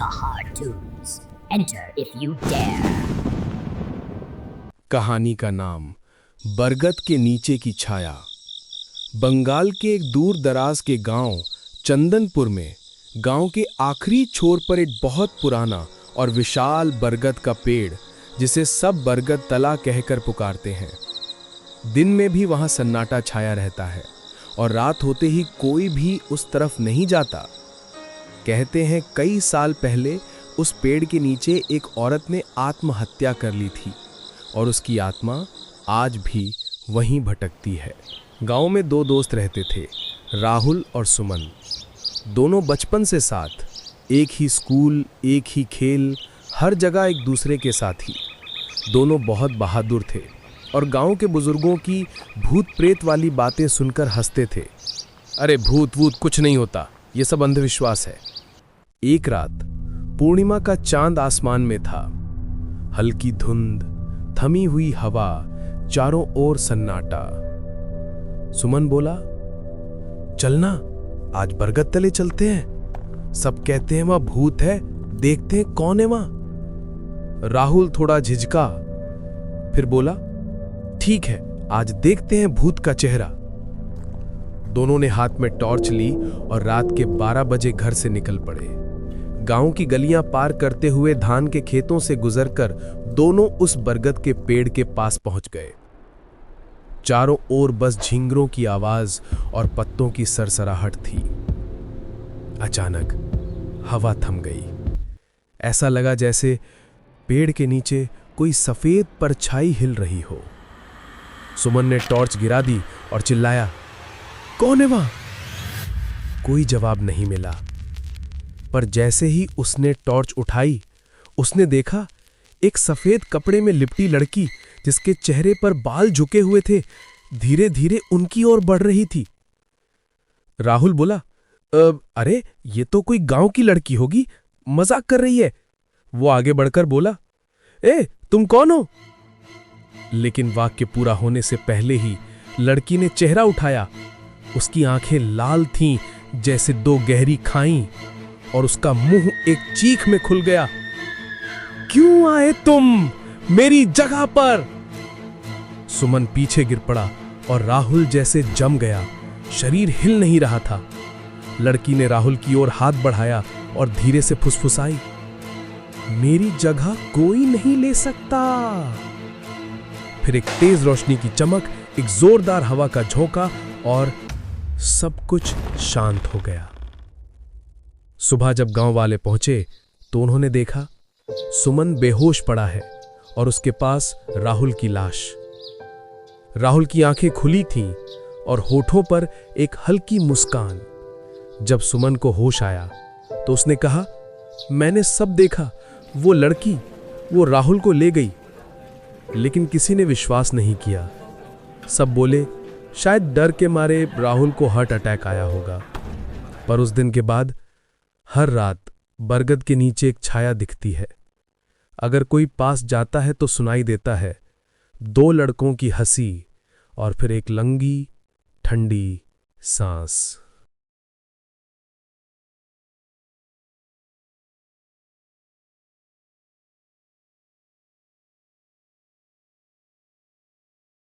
cartoons. Enter if you dare. कहानी का नाम बरगद के नीचे की छाया। बंगाल के एक दूर दराज के गांव चंदनपुर में गांव के आखिरी छोर पर एक बहुत पुराना और विशाल बरगद का पेड़, जिसे सब बरगद तला कहकर पुकारते हैं। दिन में भी वहां सन्नाटा छाया रहता है और रात होते ही कोई भी उस तरफ नहीं जाता। कहते हैं कई साल पहले उस पेड़ के नीचे एक औरत ने आत्महत्या कर ली थी और उसकी आत्मा आज भी वहीं भटकती है। गांव में दो दोस्त रहते थे, राहुल और सुमन। दोनों बचपन से साथ, एक ही स्कूल, एक ही खेल, हर जगह एक दूसरे के साथी। दोनों बहुत बहादुर थे और गांव के बुजुर्गों की भूत प्रेत वाली बातें सुनकर हंसते थे। अरे भूत वूत कुछ नहीं होता, ये सब अंधविश्वास है। एक रात पूर्णिमा का चांद आसमान में था। हल्की धुंध, थमी हुई हवा, चारों ओर सन्नाटा। सुमन बोला, चलना आज बरगद तले चलते हैं। सब कहते हैं वहां भूत है, देखते हैं कौन है वहां। राहुल थोड़ा झिझका, फिर बोला, ठीक है आज देखते हैं भूत का चेहरा। दोनों ने हाथ में टॉर्च ली और रात के 12 बजे घर से निकल पड़े। गांव की गलियां पार करते हुए धान के खेतों से गुजरकर दोनों उस बरगद के पेड़ के पास पहुंच गए। चारों ओर बस झिंगरों की आवाज और पत्तों की सरसराहट थी। अचानक हवा थम गई। ऐसा लगा जैसे पेड़ के नीचे कोई सफेद परछाई हिल रही हो। सुमन ने टॉर्च गिरा दी और चिल्लाया, कौन है वहां? कोई जवाब नहीं मिला। पर जैसे ही उसने टॉर्च उठाई, उसने देखा एक सफेद कपड़े में लिपटी लड़की, जिसके चेहरे पर बाल झुके हुए थे, धीरे धीरे उनकी ओर बढ़ रही थी। राहुल बोला, अरे ये तो कोई गांव की लड़की होगी, मजाक कर रही है। वो आगे बढ़कर बोला, ए तुम कौन हो? लेकिन वाक्य पूरा होने से पहले ही लड़की ने चेहरा उठाया। उसकी आंखें लाल थीं जैसे दो गहरी खाई और उसका मुंह एक चीख में खुल गया। क्यों आए तुम मेरी जगह पर? सुमन पीछे गिर पड़ा और राहुल जैसे जम गया, शरीर हिल नहीं रहा था। लड़की ने राहुल की ओर हाथ बढ़ाया और धीरे से फुसफुसाई, मेरी जगह कोई नहीं ले सकता। फिर एक तेज रोशनी की चमक, एक जोरदार हवा का झोंका और सब कुछ शांत हो गया। सुबह जब गांव वाले पहुंचे तो उन्होंने देखा सुमन बेहोश पड़ा है और उसके पास राहुल की लाश। राहुल की आंखें खुली थीं और होठों पर एक हल्की मुस्कान। जब सुमन को होश आया तो उसने कहा, मैंने सब देखा, वो लड़की वो राहुल को ले गई। लेकिन किसी ने विश्वास नहीं किया। सब बोले शायद डर के मारे राहुल को हार्ट अटैक आया होगा। पर उस दिन के बाद हर रात बरगद के नीचे एक छाया दिखती है। अगर कोई पास जाता है तो सुनाई देता है दो लड़कों की हंसी और फिर एक लंगी ठंडी सांस।